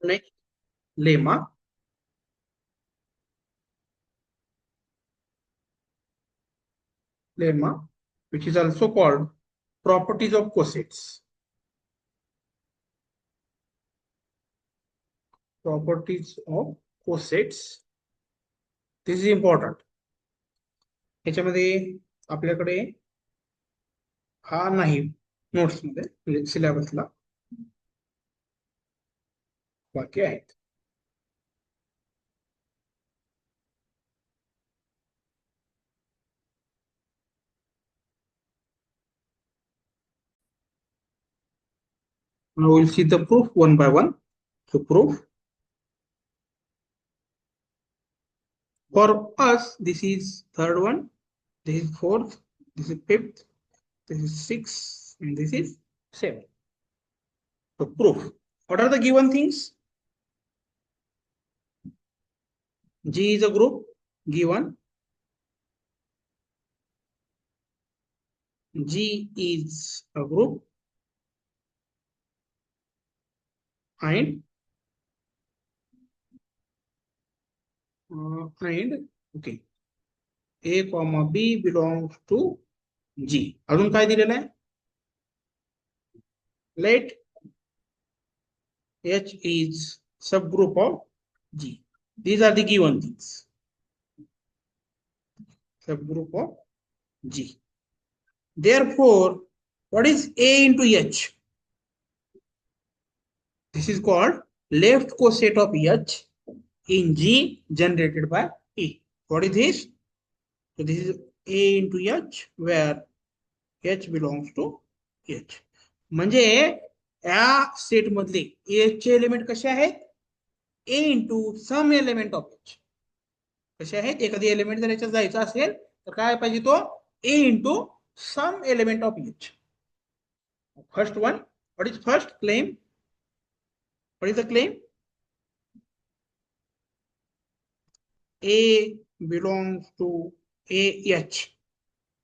Next, lemma. Lemma, which is also called properties of cosets. Properties of cosets. This is important. ह्याच्यामध्ये आपल्याकडे हा नाही notes मध्ये सिलेबसला वाक्य आहेत. Now we'll see the proof one by one. So proof for us, this is third one, this is fourth, this is fifth, this is sixth, and this is seventh. So proof. What are the given things? G is a group given. G is a group and okay, A comma B belongs to G. अजून काय दिलेलं आहे? Let H is subgroup of G. These are the given things. Subgroup of G. Therefore, what is A into H? This is called left coset of H in G generated by E. What is this? So this is A into H where H belongs to H. म्हणजे या set मधले H चे element कसे आहेत? A into some element of H. कसे आहेत? एखादी element जर याच्यात जायचं असेल तर काय पाहिजे तो A into some element of H. First one, what is first claim? What is the claim? A belongs to AH.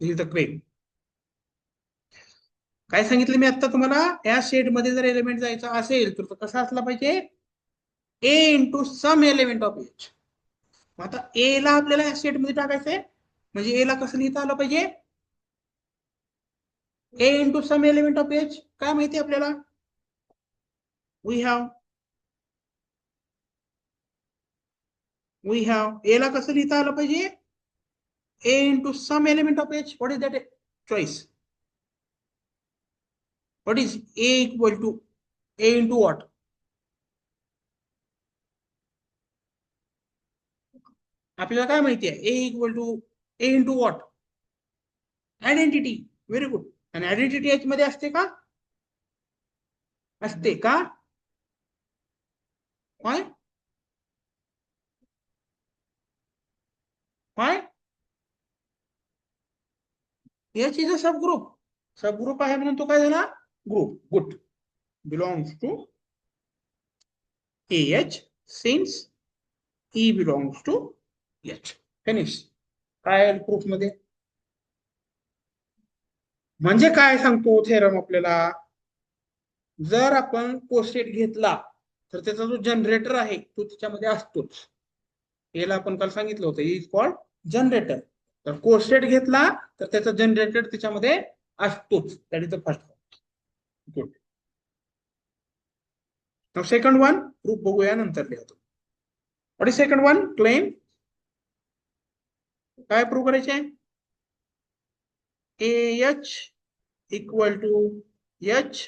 This is the claim. काय सांगितलं मी आता तुम्हाला? या सेट मध्ये जर एलिमेंट जायचा असेल तर कसा असला पाहिजे? A into some element of H. आता A ला आपल्याला या सेट मध्ये टाकायचंय म्हणजे A ला कसं लिहिता आलं पाहिजे? A into some element of H. काय माहिती आपल्याला? We have A ला कसं लिहिता आलं पाहिजे? A into some element of H. What is that choice? What is A equal to A into what? आपल्याला काय माहिती आहे? A equal to A into what? Identity. Very good. आणि आयडेंटिटी H मध्ये असते का? असते का? Why? Why? H is a subgroup. Subgroup आहे म्हणून तो काय झाला? Group. Good. Belongs to AH since E belongs to H. Finish. काय प्रूफ मध्ये? म्हणजे काय सांगतो थेरम आपल्याला? जर आपण कोसेट घेतला तर त्याचा जो जनरेटर आहे तो त्याच्यामध्ये असतोच. याला आपण काल सांगितलं होतं इज कॉल्ड जनरेटर. तर कोसेट घेतला तर त्याचा जनरेटर त्याच्यामध्ये असतोच. That is the first point. Good. Now second one proof बघूया नंतर लिहतो. What is second one? Claim. काय प्रूव्ह करायचे? AH equal to H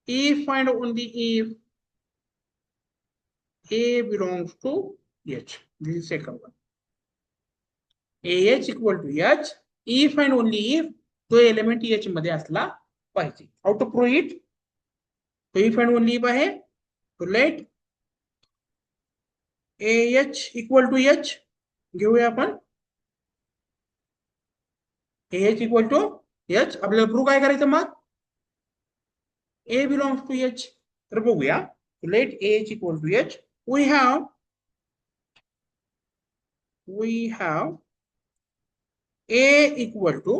if and only if A belongs to H. This is second one. AH equal to H if and only if तो element H मध्ये असला पाहिजे. How to prove it? तो if and only if आहे. तो let AH equal to H घेऊया आपण. AH equal to H. आपल्याला प्रूव्ह काय करायचं मग? A belongs to H. तर बघूया. Let AH equal to H. We have A equal to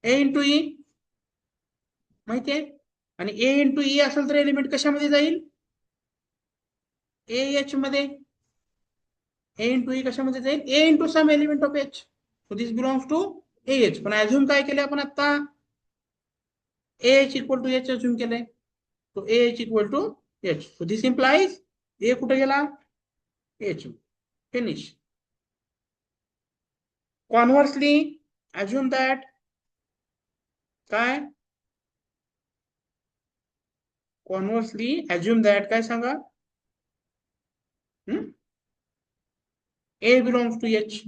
A into E. माहिती आहे? आणि A into E असेल तर एलिमेंट कशामध्ये जाईल? ए एच मध्ये ए इंटू ई कशामध्ये जाईल a into some element of H so this belongs to a H पण अजून काय केले आपण आता a H equal to H अजून केलंय so AH equal to H. So this implies A कुठे गेला H. Finish. Conversely, assume that काय conversely assume that काय सांगा A belongs to H.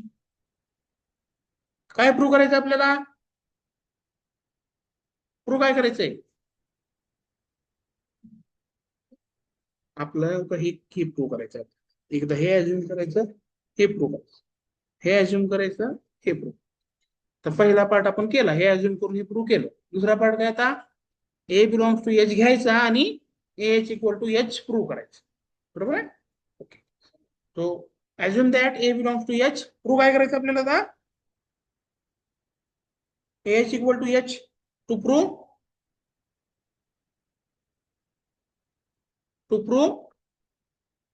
काय प्रूव्ह करायचं आपल्याला प्रूव्ह काय करायचंय आपल्याला हे प्रूव्ह करायचं एकदा हे अज्युम करायचं हे प्रूव्ह करायचं हे अज्युम करायचं हे प्रूव्ह तर पहिला पार्ट आपण केला हे अज्युम करून हे प्रूव्ह केलं दुसरा पार्ट काय आता ए बिलॉंग्स टू एच घ्यायचा आणि H equal to H prove करायचं बरोबर आहे ओके तो assume that A belongs to H prove काय करायचं आपल्याला आता H equal to H to prove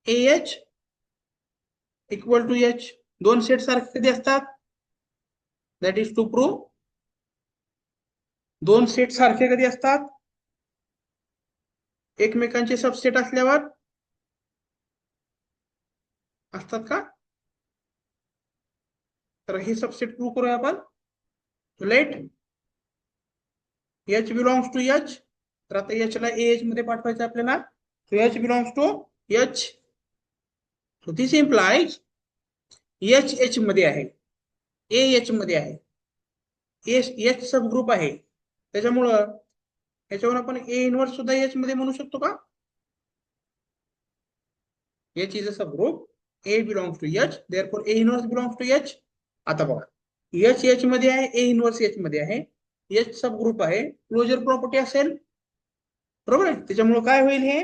H equal to H दोन सेट सारखे कधी असतात दॅट इज टू प्रूव्ह दोन सेट सारखे कधी असतात एकमेकांचे सबसेट असल्यावर असतात का तर हे सबसेट प्रूव्ह करूया आपण let H belongs to H तर आता एच ला एच मध्ये पाठवायचं आपल्याला so H belongs to H so this implies H H मध्ये आहे ए एच मध्ये आहे एच सब ग्रुप आहे त्याच्यामुळं याच्यावर आपण ए इनवर्स सुद्धा एच मध्ये म्हणू शकतो का H is a subgroup A belongs to H therefore A inverse belongs to H आता बघा एच एच मध्ये आहे ए इनवर्स एच मध्ये आहे एच सब ग्रुप आहे क्लोजर प्रॉपर्टी असेल बरोबर आहे त्याच्यामुळे काय होईल हे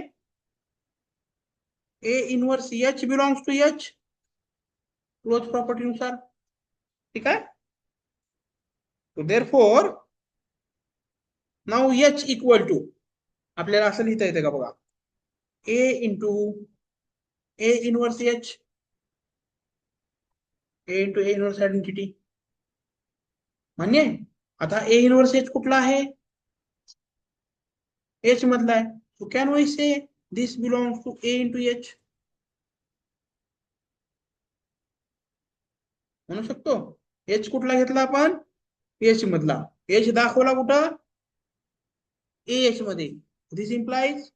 a inverse H belongs to H close property नुसार ठीक आहे therefore now H equal to आपल्याला असं लिहिता येतं का बघा a into a inverse H a into a inverse identity मान्य आता ए इनवर्स एच कुठला आहे एच मधला आहे so can we say this belongs to A into H म्हणू शकतो एच कुठला घेतला आपण एच मधला एच दाखवला कुठं एच मध्ये this implies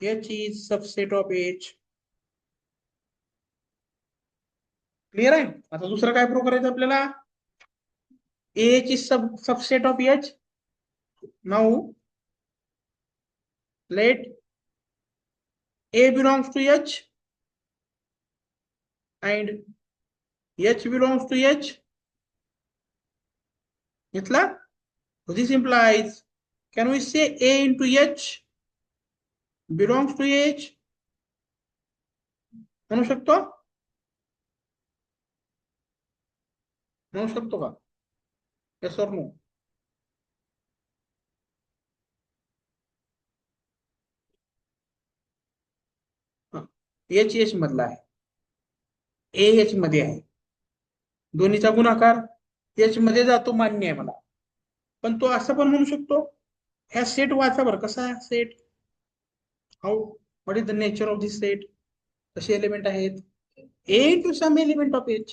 H is subset of H clear आहे आता दुसरं काय प्रूव्ह करायचं आपल्याला H is subset of H now let A belongs to H and H belongs to H. घेतला so this implies can we say A into H belongs to H म्हणू शकतो का yes or no H H मधला आहे A H मध्ये आहे दोन्हीचा गुणाकार एच मध्ये जातो मान्य आहे मला पण तो असं पण म्हणू शकतो ह्या सेट वाचा बरं कसा आहे set how what is the nature of this set कसे एलिमेंट आहेत a into some element of H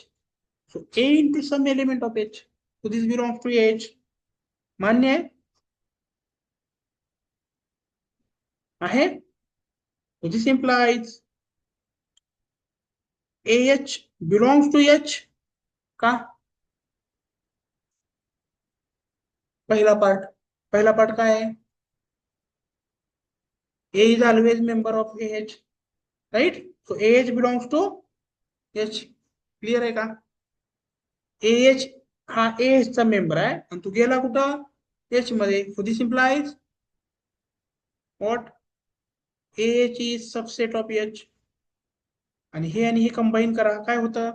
so a into some element of H so this belongs to H मान्य आहे this implies AH belongs to H का पहिला part काय आहे A is always member of AH right so AH belongs to H clear आहे का AH हा AH चा मेंबर आहे आणि तू गेला कुठं H मध्ये so this implies what AH is subset of H आणि हे कंबाईन करा काय होतं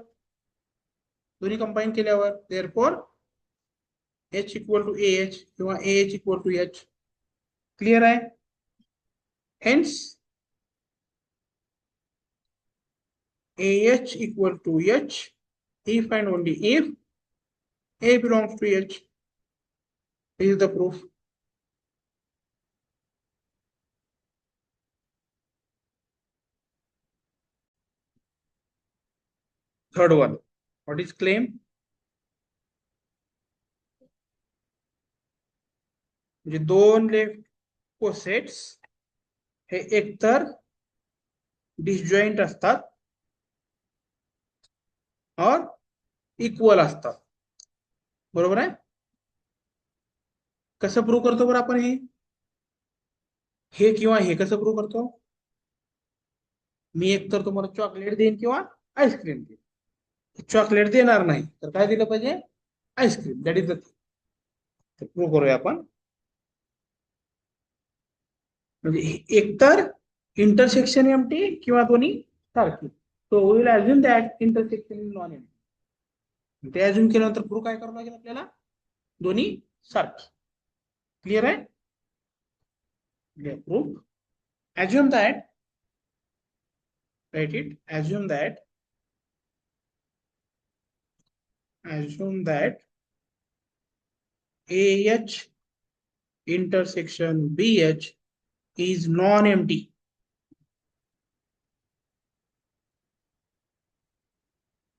दोन्ही कंबाईन केल्यावर therefore H equal to AH किंवा AH equal to H clear आहे hence AH equal to H if and only if A belongs to H. This is the proof. Third one. What is claim? म्हणजे दोन left cosets हे एकतर disjoint असतात और equal असतात. बरोबर आहे. कसं प्रूव्ह करतो बरं आपण हे किंवा हे कसं प्रूव्ह करतो? मी एकतर तुम्हाला चॉकलेट देईन किंवा आईस्क्रीम देईन. चॉकलेट देणार नाही तर काय दिलं पाहिजे? Ice cream. That is the prove करूया आपण. म्हणजे एकतर इंटरसेक्शन एम्प्टी किंवा दोन्ही सारखी. So we will assume that intersection is non empty. ते अज्युम केल्यानंतर प्रूव्ह काय करावं लागेल आपल्याला? दोन्ही सारखी. क्लियर आहे? Proof. Assume that, write it, assume that AH intersection BH is non-empty.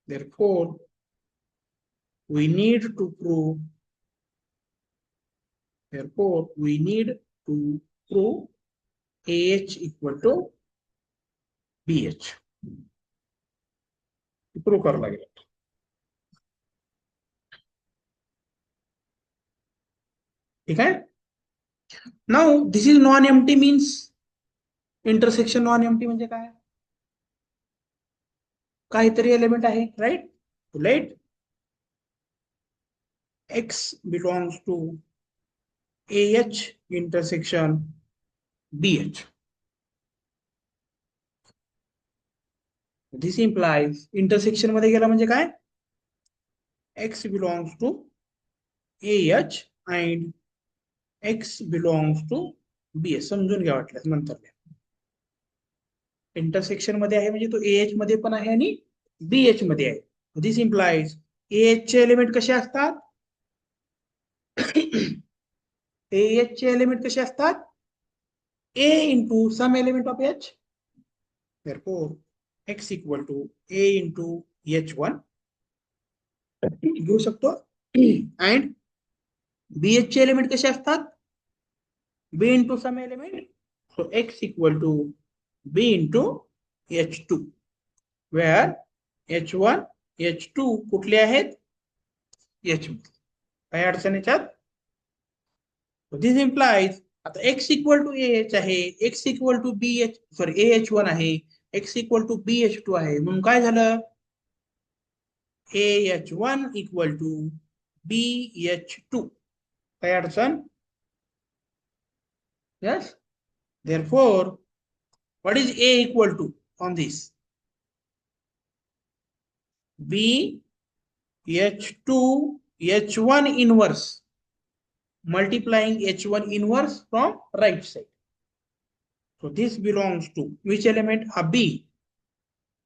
Therefore, we need to prove AH equal to BH. Prove करावं लागेल. ठीक आहे. Now this is non empty means intersection non empty म्हणजे काय? काहीतरी element आहे, right? Let X belongs to AH intersection BH. This implies intersection मध्ये गेला म्हणजे काय? X belongs to AH and X belongs to BH. समजून घ्या वाटल्यास नंतर. इंटरसेक्शन मध्ये आहे म्हणजे तो AH मध्ये पण आहे आणि BH मध्ये आहे. दिस इम्प्लाइज AH चे एलिमेंट कसे असतात? AH चे एलिमेंट कसे असतात? A into some element of H. Therefore, X equal to A into H1 घेऊ शकतो. And BH चे एलिमेंट कसे असतात? B into some element. So X equal to B into H2 where H1 H2 कुठले आहेत? H. काय अडचण याच्यात? दिस इम्प्लाइज आता X इक्वल टू AH आहे, X equal to BH sorry AH1 आहे, X इक्वल टू BH2 आहे. म्हणून काय झालं? AH1 equal to BH2. काय अडचण? Yes. Therefore, what is A equal to on this? B H2 H1 inverse multiplying H1 inverse from right side. So this belongs to which element? A B.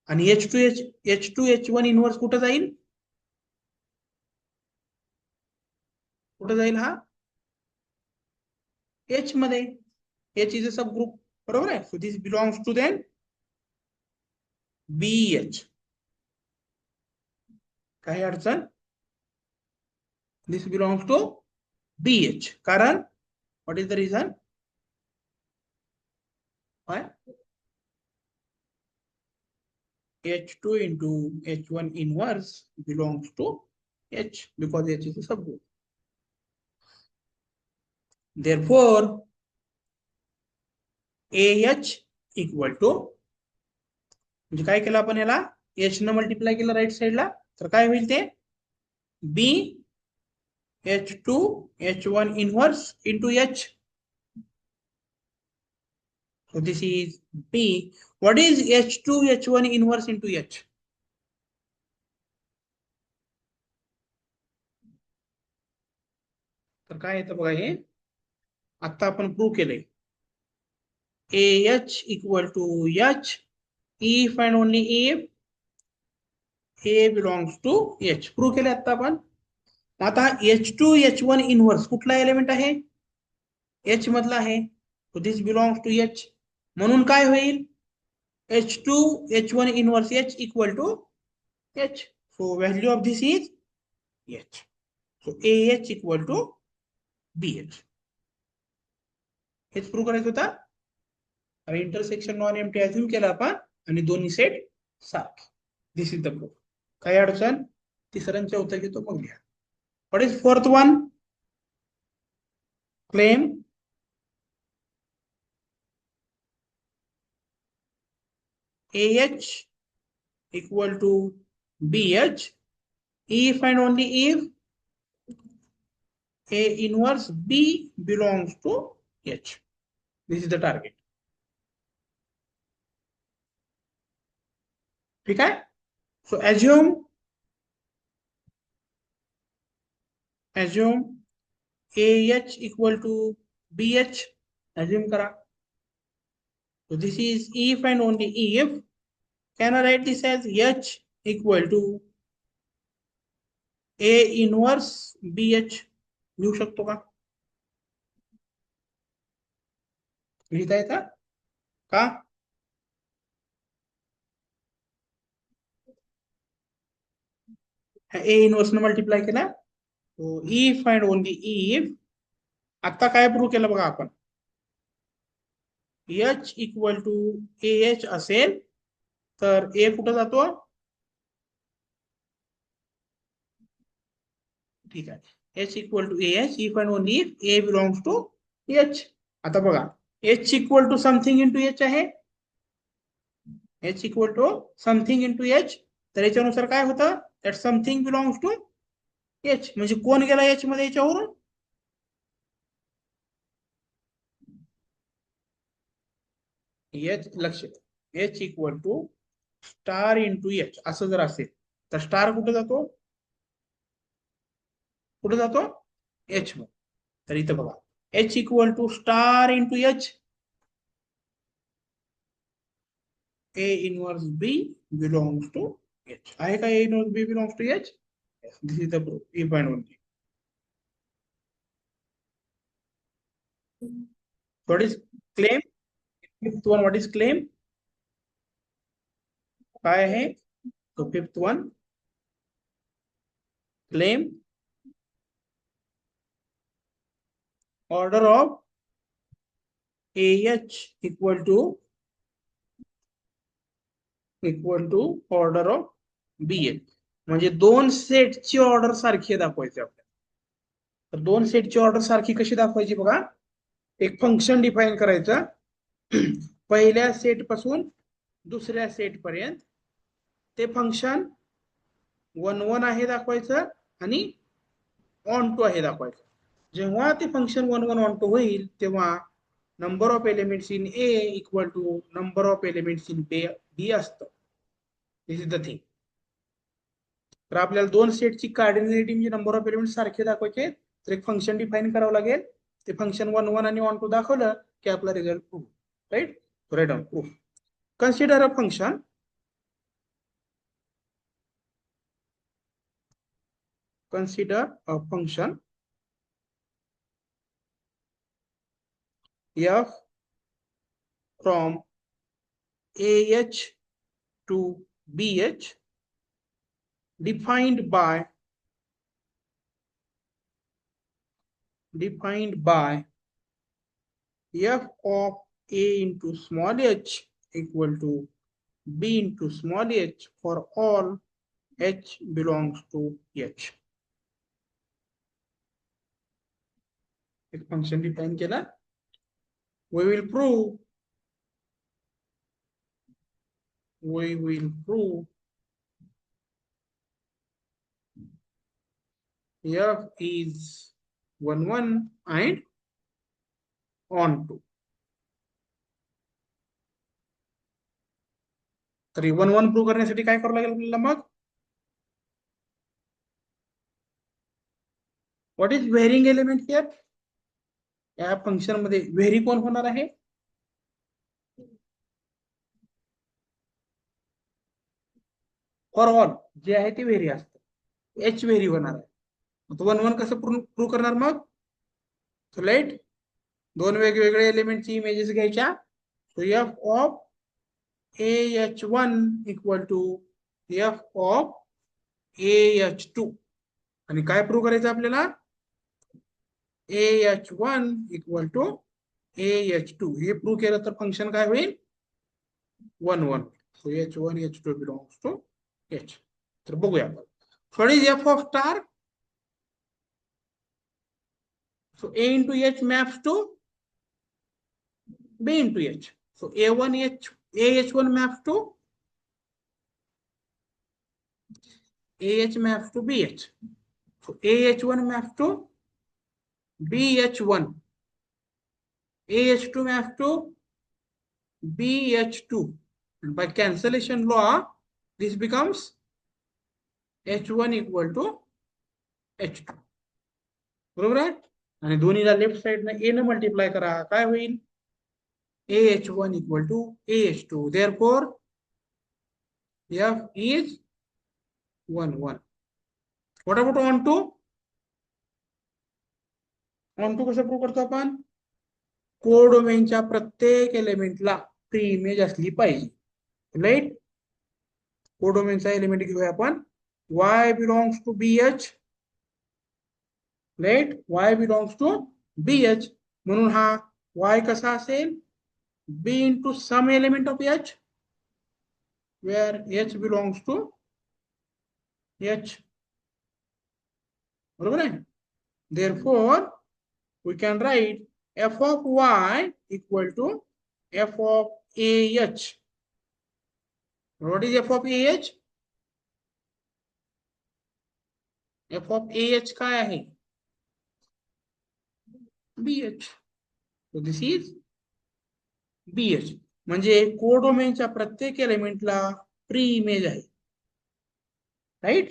And H2 H1 inverse कुठे जाईल? कुठे जाईल हा? H मध्ये. H is a subgroup. बरोबर आहे? So this belongs to then BH. काही अडचण? This belongs to BH. कारण what is the reason? Why? H2 into H1 inverse belongs to H because H is a subgroup. Therefore, AH equal to म्हणजे काय केलं आपण याला? H न multiply केलं राईट साइडला तर काय होईल ते? B H2 H1 inverse into H. So this is B. What is H2 H1 inverse into H? तर काय येतं बघा हे? आता आपण प्रूव्ह केलंय. AH equal to H if and only if A belongs to H. Prove केले आता आपण. आता H2H1 इनव्हर्स कुठला एलिमेंट आहे? एच मधला आहे. So this belongs to H. म्हणून काय होईल? H2H1 inverse H equal to H. So value of this is H. So AH equal to BH. हेच प्रूव्ह करायचं होता. इंटरसेक्शन नॉन एम्प्टी अज्युम केला आपण आणि दोन्ही सेट सारखे. दिस इज द प्रूफ. काही अडचण? तिसऱ्यांच्या उत्तर घेतो मग घ्या. What is fourth one? Claim AH equal to BH if and only if A inverse B belongs to H. This is the target. ठीक है? So assume AH equal to BH. Assume करा. So this is if and only if. Can I write this as H equal to A inverse BH? लिहू शकतो का? लिहिता येतं का? A inverse ने मल्टिप्लाय केला. If and only if. आता काय प्रूव्ह केलं बघा आपण? H इक्वल टू AH असेल तर A कुठं जातो? ठीक आहे. H equal to AH if and only if A belongs to H. आता बघा H equal to something into H आहे. H equal to something into H. तर याच्यानुसार काय होतं? That something belongs to H. म्हणजे कोण गेला H मध्ये याच्यावरून? H लक्ष. H equal to star into H असं जर असेल तर स्टार कुठे जातो? कुठे जातो? H मध्ये. तर इथं बघा H equal to star into H. A inverse B belongs to H. आहे का A inverse B belongs to H? This is the proof. If and only. What is claim? Fifth one what is claim? काय आहे? तो fifth one claim order of AH equal to order of BH. म्हणजे दोन सेटची order सारखी दाखवायची आपल्याला. तर दोन सेटची ऑर्डर सारखी कशी दाखवायची बघा? एक फंक्शन डिफाइन करायचं. पहिल्या सेट पासून दुसऱ्या सेट पर्यंत ते फंक्शन 1 1 आहे दाखवायचं आणि ऑन टू आहे दाखवायचं. जेव्हा ते फंक्शन 1 1 ऑन टू होईल तेव्हा number of elements in A equal to number of elements in B असतं. This is the thing. तर आपल्याला दोन सेटची कार्डिनॅलिटी म्हणजे नंबर ऑफ एलिमेंट सारखे दाखवायचे तर एक फंक्शन डिफाइन करावं लागेल. ते फंक्शन 1 1 आणि ऑन टू दाखवलं की आपला result prove. Right? Write on proof. Consider a function. Consider a function f from AH to BH defined by f of A into small h equal to B into small h for all h belongs to h. एक function define केला. we will prove f is 1 1 and on to. तर 1 1 prove करण्यासाठी काय करावं लागेल आपल्याला मग? What is varying element here? या फंक्शन मध्ये व्हेरी कोण होणार आहे? फॉर ऑल जे आहे ते व्हेरी असतं, एच व्हेरी होणार आहे. 1 1 कसं प्रूव्ह करणार मग? सो लेट दोन वेगवेगळे एलिमेंटची इमेजेस घ्यायच्या. So F of AH1 equal to F of AH2 आणि काय प्रूव्ह करायचं आपल्याला? AH1 इक्वल टू AH2 हे प्रूव्ह केलं तर फंक्शन काय होईल? 1 1. So H1 H2 belongs to H. तर बघूया आपण. What is F of star? So A into H maps to B into H. So AH1 maps to AH maps to BH. So AH1 maps to BH1. AH2 maps to BH2. And by cancellation law, this becomes H1 equal to H2. बरोबर आहे? आणि दोन्हीला left साइडने A ने multiply करा, काय होईल? AH1 equal to AH2. Therefore, F is 1 1. What about on 2? On 2 कसं prove करतो आपण? कोडोमेनच्या प्रत्येक एलिमेंटला प्री इमेज असली पाहिजे. राईट? कोडोमेनचा एलिमेंट घेऊया आपण. Y belongs to BH. Right? Y belongs to BH. म्हणून हा Y कसा असेल? B into some element of H, where H belongs to H. बरोबर आहे? Therefore, we can write f of Y equal to f of AH. What is f of AH? f of AH काय आहे? BH. So this is BH. म्हणजे कोडोमेनच्या प्रत्येक एलिमेंटला pre image आहे. Right?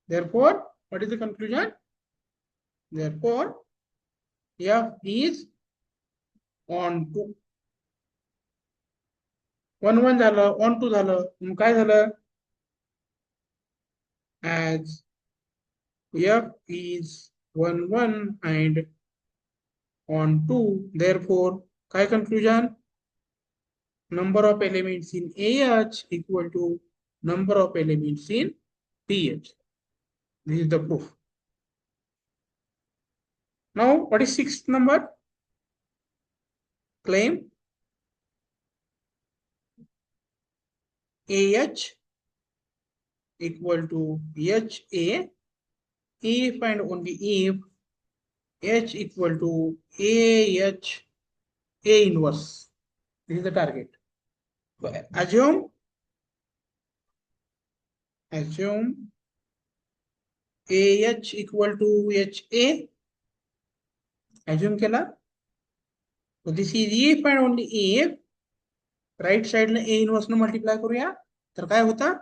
Therefore, what is the conclusion? Therefore, F is on 2. 1 1 झालं, on 2 झालं. मग काय झालं? As F is 1 1 and on 2, therefore, काय conclusion? Number of elements in AH equal to number of elements in BH. This is the proof. Now, what is sixth number? Claim AH equal to HA if and only if H equal to AH A inverse. This is the target. So assume AH equal to HA. Assume केला. So this is if and only if right side ने A inverse ने multiply करूया तर काय होता?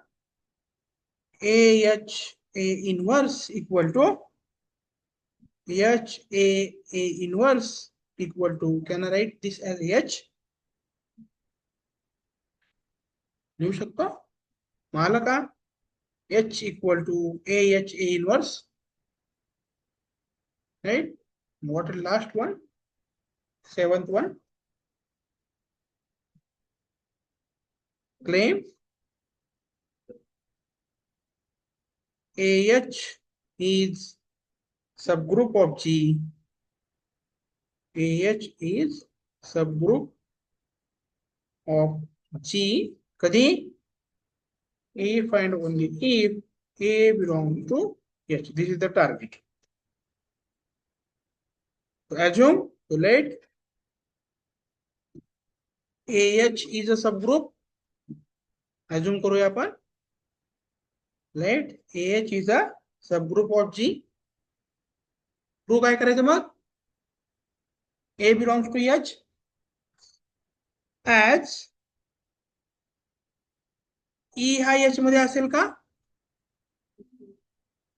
AH A inverse equal to H A inverse equal to, can I write this as H? लिहू शकतो? मला का? H equal to AH A inverse. Right? What is last one? Seventh one. Claim AH is subgroup of G. AH is subgroup of G. कधी? If and only if A belongs to H. This is the target. So assume, so let AH is a subgroup. Assume करूया आपण. Let AH is a subgroup of G. Prove काय करायचं मग? A belongs to H as E हा H मध्ये असेल का?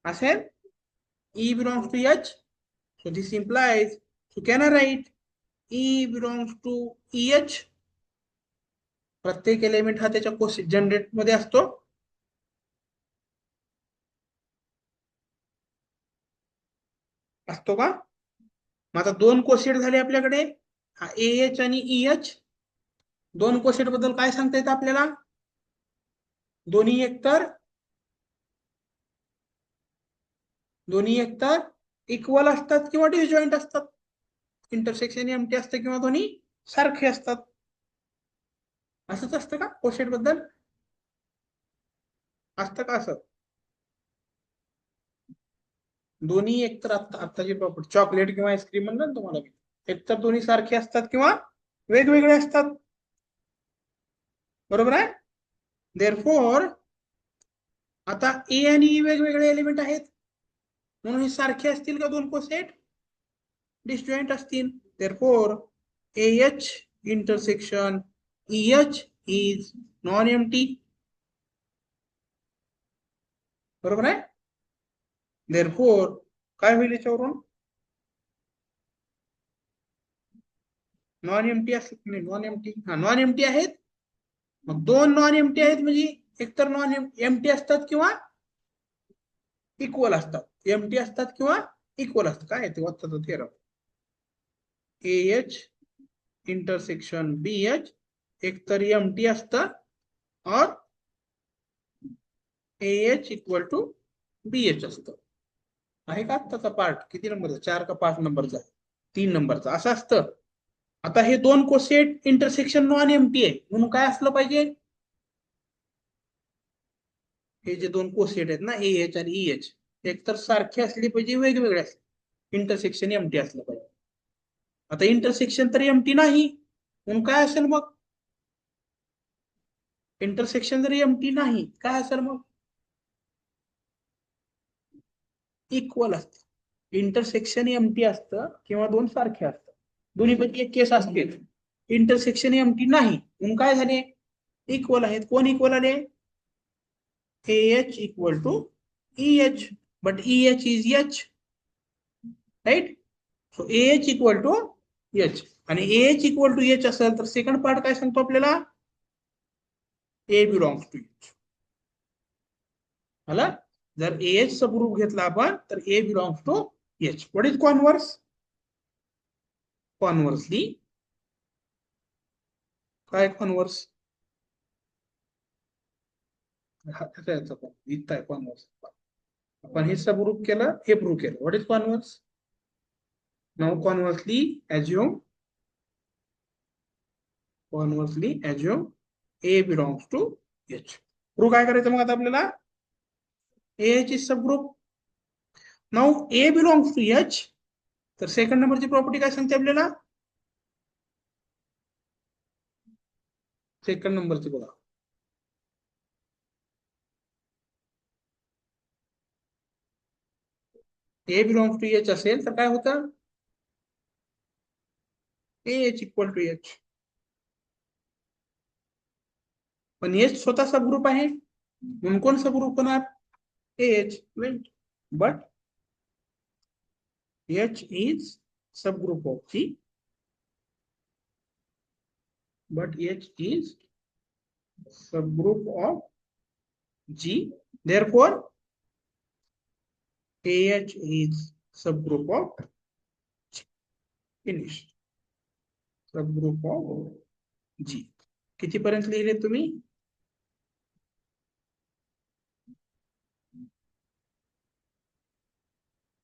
असेल? E belongs to H. So this implies, so can I write E belongs to EH? प्रत्येक एलिमेंट हा त्याच्या जनरेट मध्ये असतो. असतो का? मग आता दोन कोसेट झाले आपल्याकडे, हा एच आणि EH. दोन कोसेट बद्दल काय सांगता येतं आपल्याला? दोन्ही एकतर इक्वल असतात किंवा डिसजॉईंट असतात. इंटरसेक्शन एमटी असतं किंवा दोन्ही सारखे असतात. असंच असतं का कोसेट बद्दल? असतं का असं? दोन्ही एकतर आत्ताची प्रॉपर्टी चॉकलेट किंवा आईस्क्रीम म्हणलं ना तुम्हाला मी, एकतर दोन्ही सारखे असतात किंवा वेगवेगळे असतात. बरोबर आहे. देअरफॉर आता ए आणि ई वेगवेगळे एलिमेंट आहेत, म्हणून हे सारखे असतील का दोन कोसेट? डिसजॉईंट असतील. Therefore AH intersection EH is non empty. बरोबर आहे. देअरफॉर काय होईल याच्यावरून? नॉन एम्प्टी असत नाही, नॉन एम्प्टी, हा नॉन एम्प्टी आहेत. मग दोन नॉन एम्प्टी आहेत म्हणजे एकतर नॉन एम्प्टी असतात किंवा इक्वल असतात. एम्प्टी असतात किंवा इक्वल असतात. काय ते वाचतात थेरम. AH इंटरसेक्शन BH एकतर एम्प्टी असतं और AH इक्वल टू BH असतं. आहे का आत्ताचा पार्ट? किती नंबरचा? 4 का 5 नंबरचा? 3 नंबरचा. असं असतं. आता हे दोन कोसेट इंटरसेक्शन नॉन एम्प्टी आहे म्हणून काय असलं पाहिजे? हे जे दोन कोसेट आहेत ना AH आणि EH एकतर सारखे असले पाहिजे, वेगवेगळे असले. इंटरसेक्शन एम्प्टी असलं पाहिजे. आता इंटरसेक्शन तर एम्प्टी नाही म्हणून काय असेल मग? इंटरसेक्शन जर एम्प्टी नाही काय असेल मग? इक्वल असतं. इंटरसेक्शन एम्प्टी असतं किंवा दोन सारखे असतात. दोन्हीपैकी एक केस असते. इंटरसेक्शन एम्प्टी नाही म्हणून काय झाले? इक्वल आहेत. कोण इक्वल आले? AH equal to EH, but EH is H, right? So AH equal to H आणि AH equal to H असेल तर सेकंड पार्ट काय सांगतो आपल्याला? A belongs to H. मला जर AH सबग्रुप घेतला आपण तर A belongs to H. What is converse? Conversely काय converse? कॉन्व्हर्स आपण हे सबग्रुप केलं, हे प्रूव्ह केलं. What is converse? Now conversely assume A belongs to H. Prove काय करायचं मग आता आपल्याला? AH is subgroup. Now A belongs to H. तर सेकंड नंबरची प्रॉपर्टी काय सांगते आपल्याला? सेकंड नंबरची बघा. A belongs to H असेल तर काय होतं? AH equal to H. पण H स्वतः सबग्रुप आहे म्हणून कोण सबग्रुप होणार? AH. Wait, but H is subgroup of G, but H is subgroup of G. Therefore AH is subgroup of G. Finish. Subgroup of G. कितीपर्यंत लिहिले तुम्ही?